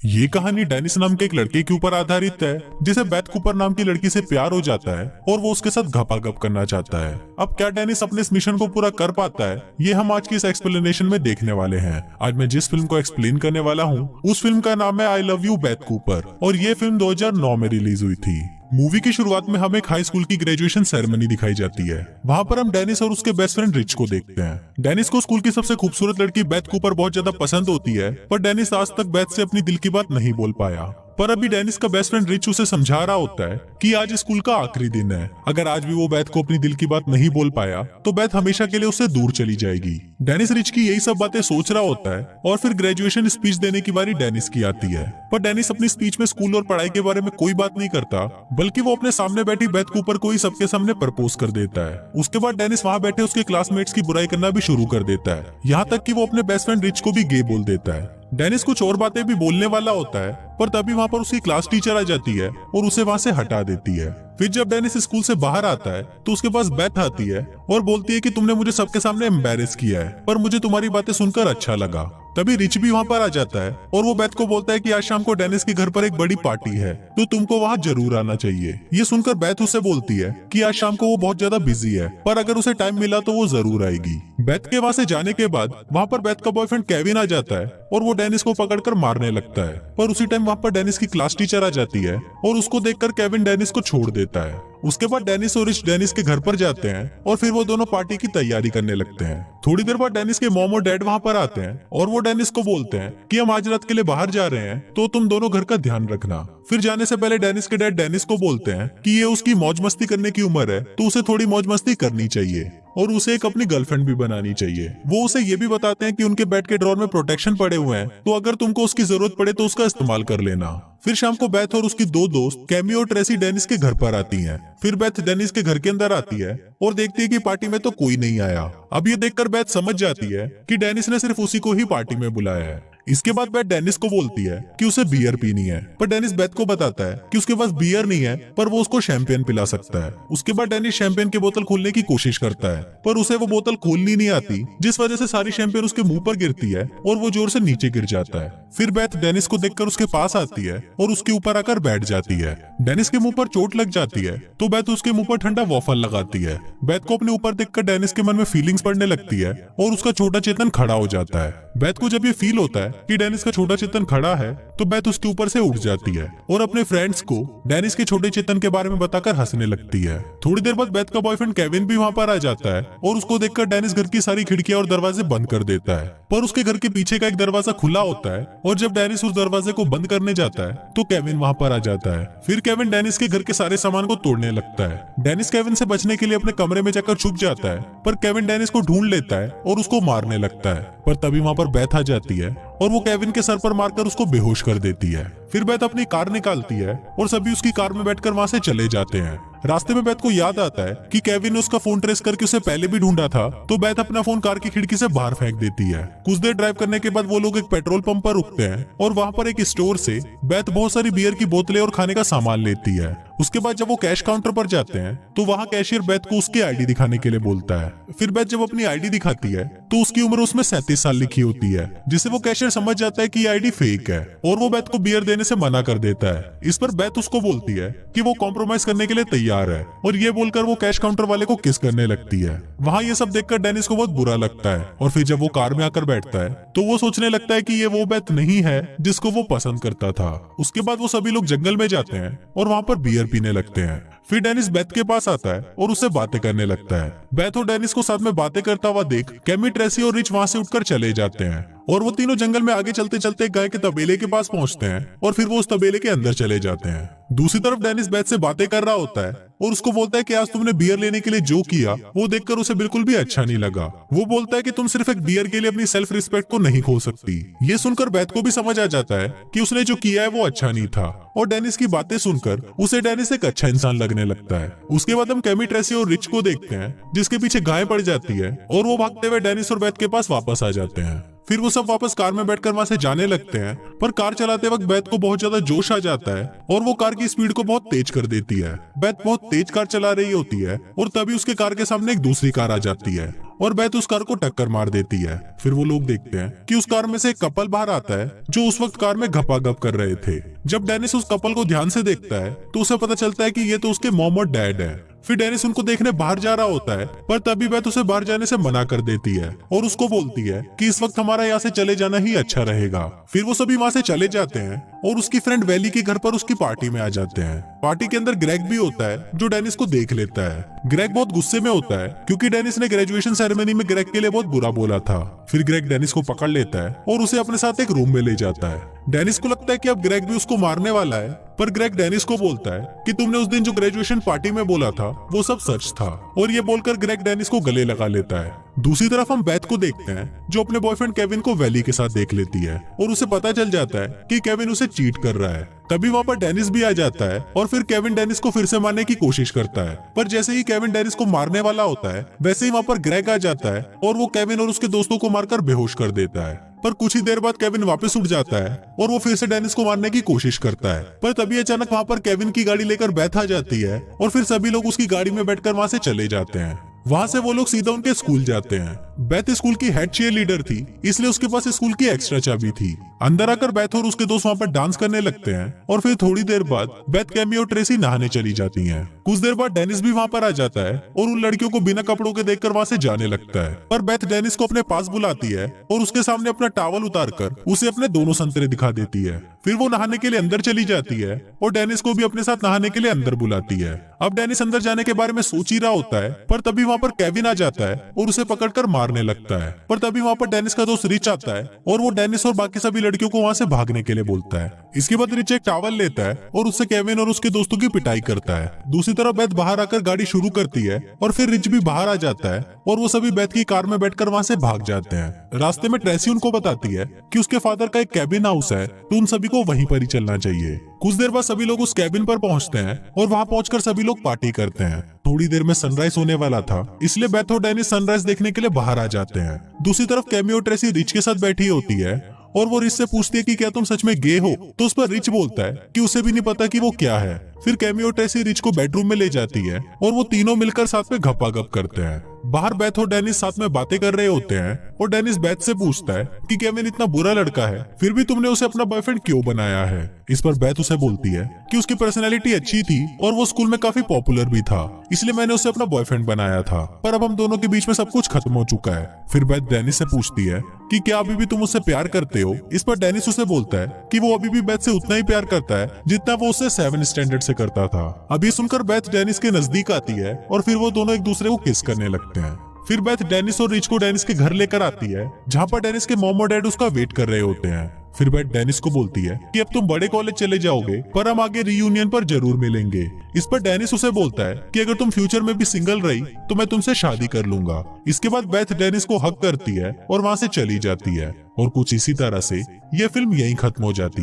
ये कहानी डेनिस नाम के एक लड़के के ऊपर आधारित है जिसे बेथ कूपर नाम की लड़की से प्यार हो जाता है और वो उसके साथ घपाघप करना चाहता है। अब क्या डेनिस अपने इस मिशन को पूरा कर पाता है, ये हम आज की इस एक्सप्लेनेशन में देखने वाले हैं। आज मैं जिस फिल्म को एक्सप्लेन करने वाला हूँ उस फिल्म का नाम है I love you Beth Cooper और ये फिल्म 2009 में रिलीज हुई थी। मूवी की शुरुआत में हमें एक हाई स्कूल की ग्रेजुएशन सेरेमनी दिखाई जाती है। वहाँ पर हम डेनिस और उसके बेस्ट फ्रेंड रिच को देखते हैं। डेनिस को स्कूल की सबसे खूबसूरत लड़की बेथ कूपर बहुत ज्यादा पसंद होती है, पर डेनिस आज तक बेथ से अपनी दिल की बात नहीं बोल पाया। पर अभी डेनिस का बेस्ट फ्रेंड रिच उसे समझा रहा होता है कि आज स्कूल का आखिरी दिन है। अगर आज भी वो बेथ को अपनी दिल की बात नहीं बोल पाया तो बेथ हमेशा के लिए उससे दूर चली जाएगी। डेनिस रिच की यही सब बातें सोच रहा होता है और फिर ग्रेजुएशन स्पीच देने की बारी डेनिस की आती है। पर डेनिस अपनी स्पीच में स्कूल और पढ़ाई के बारे में कोई बात नहीं करता, बल्कि वो अपने सामने बैठी बेथ कूपर को ही सबके सामने प्रपोज कर देता है। उसके बाद डेनिस वहाँ बैठे उसके क्लासमेट्स की बुराई करना भी शुरू कर देता है, यहाँ तक कि वो अपने बेस्ट फ्रेंड रिच को भी गे बोल देता है। डेनिस कुछ और बातें भी बोलने वाला होता है, पर तभी वहाँ पर उसकी क्लास टीचर आ जाती है और उसे वहाँ से हटा देती है। फिर जब डेनिस स्कूल से बाहर आता है तो उसके पास बेथ आती है और बोलती है कि तुमने मुझे सबके सामने एम्बैरेस किया है, पर मुझे तुम्हारी बातें सुनकर अच्छा लगा। तभी रिच भी वहाँ पर आ जाता है और वो बेथ को बोलता है कि आज शाम को डेनिस के घर पर एक बड़ी पार्टी है तो तुमको वहाँ जरूर आना चाहिए। ये सुनकर बेथ उसे बोलती है कि आज शाम को वो बहुत ज्यादा बिजी है, पर अगर उसे टाइम मिला तो वो जरूर आएगी। बेथ के वहाँ से जाने के बाद वहाँ पर बेथ का बॉयफ्रेंड केविन आ जाता है और वो डेनिस को पकड़कर मारने लगता है, पर उसी टाइम वहाँ पर डेनिस की क्लास टीचर आ जाती है और उसको देखकर केविन डेनिस को छोड़ देता है। उसके बाद डेनिस और रिच डेनिस के घर पर जाते हैं और फिर वो दोनों पार्टी की तैयारी करने लगते हैं। थोड़ी देर बाद डेनिस के मॉम और डैड वहाँ पर आते हैं और वो डेनिस को बोलते हैं कि हम आज रात के लिए बाहर जा रहे हैं तो तुम दोनों घर का ध्यान रखना। फिर जाने से पहले डेनिस के डैड डेनिस को बोलते हैं कि ये उसकी मौज मस्ती करने की उम्र है तो उसे थोड़ी मौज मस्ती करनी चाहिए और उसे एक अपनी गर्लफ्रेंड भी बनानी चाहिए। वो उसे ये भी बताते हैं कि उनके बेड के ड्रॉर में प्रोटेक्शन पड़े हुए हैं, तो अगर तुमको उसकी जरूरत पड़े तो उसका इस्तेमाल कर लेना। फिर शाम को बेथ और उसकी दो दोस्त कैमी और ट्रेसी डेनिस के घर पर आती हैं। फिर बेथ डेनिस के घर के अंदर आती है और देखती है कि पार्टी में तो कोई नहीं आया। अब ये देखकर बेथ समझ जाती है कि डेनिस ने सिर्फ उसी को ही पार्टी में बुलाया है। इसके बाद बेथ डेनिस को बोलती है कि उसे बियर पीनी है, पर डेनिस बेथ को बताता है कि उसके पास बियर नहीं है पर वो उसको शैंपेन पिला सकता है। उसके बाद डेनिस शैंपेन की बोतल खोलने की कोशिश करता है, पर उसे वो बोतल खोलनी नहीं आती, जिस वजह से सारी शैंपेन उसके मुंह पर गिरती है और वो जोर से नीचे गिर जाता है। फिर बेथ डेनिस को देखकर उसके पास आती है और उसके ऊपर आकर बैठ जाती है। डेनिस के मुंह पर चोट लग जाती है तो बेथ उसके मुंह पर ठंडा वॉफल लगाती है। बेथ को अपने ऊपर देखकर डेनिस के मन में फीलिंग्स पड़ने लगती है और उसका छोटा चेतन खड़ा हो जाता है। बेथ को जब ये फील होता है कि डेनिस का छोटा चेतन खड़ा है तो बेथ उसके ऊपर से उठ जाती है और अपने फ्रेंड्स को डेनिस के छोटे चेतन के बारे में बताकर हंसने लगती है। थोड़ी देर बाद बेथ का बॉयफ्रेंड केविन भी वहाँ पर आ जाता है और उसको देखकर डेनिस घर की सारी खिड़कियां और दरवाजे बंद कर देता है, पर उसके घर के पीछे का एक दरवाजा खुला होता है और जब डेनिस उस दरवाजे को बंद करने जाता है तो केविन वहाँ पर आ जाता है। फिर केविन डेनिस के घर के सारे सामान को तोड़ने लगता है। डेनिस केविन से बचने के लिए अपने कमरे में जाकर छुप जाता है, पर केविन डेनिस को ढूंढ लेता है और उसको मारने लगता है, पर तभी वहाँ पर बेथ आ जाती है और वो केविन के सर पर मारकर उसको बेहोश कर देती है। फिर बेथ अपनी कार निकालती है और सभी उसकी कार में बैठकर वहाँ से चले जाते हैं। रास्ते में बेथ को याद आता है कि केविन ने उसका फोन ट्रेस करके उसे पहले भी ढूंढा था, तो बेथ अपना फोन कार की खिड़की से बाहर फेंक देती है। कुछ देर ड्राइव करने के बाद वो लोग एक पेट्रोल पंप पर रुकते हैं और वहाँ पर एक स्टोर से बेथ बहुत सारी बियर की बोतलें और खाने का सामान लेती है। उसके बाद जब वो कैश काउंटर पर जाते हैं तो वहाँ कैशियर बेथ को उसकी आईडी दिखाने के लिए बोलता है। फिर बेथ जब अपनी आईडी दिखाती है तो उसकी उम्र उसमें 37 साल लिखी होती है, जिसे वो कैशियर समझ जाता है कि ये आईडी फेक है और वो बेथ को बियर देने से मना कर देता है। इस पर बेथ उसको बोलती है कि वो कॉम्प्रोमाइज करने के लिए तैयार है और ये बोलकर वो कैश काउंटर वाले को किस करने लगती है। वहाँ ये सब देखकर डेनिस को बहुत बुरा लगता है और फिर जब वो कार में आकर बैठता है तो वो सोचने लगता है कि ये वो बेथ नहीं है जिसको वो पसंद करता था। उसके बाद वो सभी लोग जंगल में जाते हैं और वहाँ पर बियर पीने लगते हैं। फिर डेनिस बेथ के पास आता है और उससे बातें करने लगता है। बेथ और डेनिस को साथ में बातें करता हुआ देख केमी, ट्रेसी और रिच वहाँ से उठकर चले जाते हैं और वो तीनों जंगल में आगे चलते चलते गाय के तबेले के पास पहुँचते हैं और फिर वो उस तबेले के अंदर चले जाते हैं। दूसरी तरफ डेनिस बेथ से बातें कर रहा होता है और उसको बोलता है कि आज तुमने बियर लेने के लिए जो किया वो देखकर उसे बिल्कुल भी अच्छा नहीं लगा। वो बोलता है कि तुम सिर्फ एक बियर के लिए अपनी सेल्फ रिस्पेक्ट को नहीं खो सकती। ये सुनकर बेथ को भी समझ आ जाता है कि उसने जो किया है वो अच्छा नहीं था और डेनिस की बातें सुनकर उसे डेनिस एक अच्छा इंसान लगने लगता है। उसके बाद हम केमी, ट्रेसी और रिच को देखते हैं जिसके पीछे गाय पड़ जाती है और वो भागते हुए डेनिस और बेथ के पास वापस आ जाते हैं। फिर वो सब वापस कार में बैठकर वहां से जाने लगते हैं, पर कार चलाते वक्त बेथ को बहुत ज्यादा जोश आ जाता है और वो कार की स्पीड को बहुत तेज कर देती है। बेथ बहुत तेज कार चला रही होती है और तभी उसके कार के सामने एक दूसरी कार आ जाती है और बेथ उस कार को टक्कर मार देती है। फिर वो लोग देखते हैं कि उस कार में से एक कपल बाहर आता है जो उस वक्त कार में घपाघप कर रहे थे। जब डेनिस उस कपल को ध्यान से देखता है तो उसे पता चलता है कि ये तो उसके मॉम और डैड है। फिर डेनिस उनको देखने बाहर जा रहा होता है, पर तभी बेथ उसे बाहर जाने से मना कर देती है और उसको बोलती है कि इस वक्त हमारा यहाँ से चले जाना ही अच्छा रहेगा। फिर वो सभी वहाँ से चले जाते हैं और उसकी फ्रेंड वैली के घर पर उसकी पार्टी में आ जाते हैं। पार्टी के अंदर ग्रेग भी होता है जो डेनिस को देख लेता है। ग्रेग बहुत गुस्से में होता है क्योंकि डेनिस ने ग्रेजुएशन सेरेमनी में ग्रेग के लिए बहुत बुरा बोला था। फिर ग्रेग डेनिस को पकड़ लेता है और उसे अपने साथ एक रूम में ले जाता है। डेनिस को लगता है कि अब ग्रेग भी उसको मारने वाला है, पर ग्रेग डेनिस को बोलता है कि तुमने उस दिन जो ग्रेजुएशन पार्टी में बोला था वो सब सच था, और ये बोलकर ग्रेग डेनिस को गले लगा लेता है। दूसरी तरफ हम बेथ को देखते हैं जो अपने बॉयफ्रेंड केविन को वैली के साथ देख लेती है और उसे पता चल जाता है कि केविन उसे चीट कर रहा है। तभी वहाँ पर डेनिस भी आ जाता है और फिर केविन डेनिस को फिर से मारने की कोशिश करता है, पर जैसे ही केविन डेनिस को मारने वाला होता है वैसे ही वहाँ पर ग्रेग आ जाता है और वो केविन और उसके दोस्तों को मारकर बेहोश कर देता है। पर कुछ ही देर बाद केविन वापस उठ जाता है और वो फिर से डेनिस को मारने की कोशिश करता है, पर तभी अचानक वहाँ पर केविन की गाड़ी लेकर बेथ आ जाती है और फिर सभी लोग उसकी गाड़ी में बैठकर वहाँ से चले जाते हैं। वहाँ से वो लोग सीधा उनके स्कूल जाते हैं। बेथ स्कूल की हेड चीयर लीडर थी, इसलिए उसके पास स्कूल की एक्स्ट्रा चाबी थी। अंदर आकर बेथ और उसके दोस्त वहाँ पर डांस करने लगते हैं और फिर थोड़ी देर बाद बेथ, कैमी और ट्रेसी नहाने चली जाती हैं। कुछ देर बाद डेनिस भी वहाँ पर आ जाता है और उन लड़कियों को बिना कपड़ों के देखकर वहाँ से जाने लगता है, पर बेथ डेनिस को अपने पास बुलाती है और उसके सामने अपना टॉवल उतारकर उसे अपने दोनों संतरे दिखा देती है। फिर वो नहाने के लिए अंदर चली जाती है और डेनिस को भी अपने साथ नहाने के लिए अंदर बुलाती है। अब डेनिस अंदर जाने के बारे में सोच ही रहा होता है, पर तभी वहाँ पर केविन आ जाता है और उसे पकड़कर मारने लगता है। पर तभी वहाँ पर डेनिस का दोस्त रिच आता है और वो डेनिस और बाकी सभी लड़कियों को वहाँ से भागने के लिए बोलता है। इसके बाद रिच एक टॉवल लेता है और उससे केविन और उसके दोस्तों की पिटाई करता है। दूसरी तरफ बेथ बाहर आकर गाड़ी शुरू करती है और फिर रिच भी बाहर आ जाता है और वो सभी बेथ की कार में बैठकर वहाँ से भाग जाते हैं। रास्ते में ट्रेसी उनको बताती है कि उसके फादर का एक कैबिन हाउस है, तो उन सभी को वहीं पर ही चलना चाहिए। कुछ देर बाद सभी लोग उस कैबिन पर पहुंचते हैं और वहां पहुंचकर सभी लोग पार्टी करते हैं। थोड़ी देर में सनराइज होने वाला था, इसलिए बेथ और डेनिस सनराइज देखने के लिए बाहर आ जाते हैं। दूसरी तरफ कैमी और ट्रेसी रिच के साथ बैठी होती है और वो रिच से पूछती है कि क्या तुम सच में गे हो, तो उस पर रिच बोलता है कि उसे भी नहीं पता कि वो क्या है। फिर कैमी और ट्रेसी रिच को बेडरूम में ले जाती है और वो तीनों मिलकर साथ में घपाघप करते हैं। बाहर बेथ और डेनिस साथ में बातें कर रहे होते हैं और डेनिस बेथ से पूछता है कि केविन इतना बुरा लड़का है, फिर भी तुमने उसे अपना बॉयफ्रेंड क्यों बनाया है। इस पर बेथ उसे बोलती है कि उसकी पर्सनैलिटी अच्छी थी और वो स्कूल में काफी पॉपुलर भी था, इसलिए मैंने उसे अपना बॉयफ्रेंड बनाया था, पर अब हम दोनों के बीच में सब कुछ खत्म हो चुका है। फिर बेथ डेनिस से पूछती है कि क्या अभी भी तुम उससे प्यार करते हो। इस पर डेनिस उसे बोलता है कि वो अभी भी बेथ से उतना ही प्यार करता है जितना वो उससे 7 स्टैंडर्ड से करता था। अभी सुनकर बेथ डेनिस के नजदीक आती है और फिर वो दोनों एक दूसरे को किस करने लगते हैं। फिर बेथ डेनिस और रिच को डेनिस के घर लेकर आती है, जहाँ पर डेनिस के मॉम और डैड उसका वेट कर रहे होते हैं। फिर बेथ डेनिस को बोलती है कि अब तुम बड़े कॉलेज चले जाओगे, पर हम आगे रीयूनियन पर जरूर मिलेंगे। इस पर डेनिस उसे बोलता है कि अगर तुम फ्यूचर में भी सिंगल रही तो मैं तुमसे शादी कर लूंगा। इसके बाद बेथ डेनिस को हक करती है और वहाँ से चली जाती है और कुछ इसी तरह से ये फिल्म यहीं खत्म हो जाती है।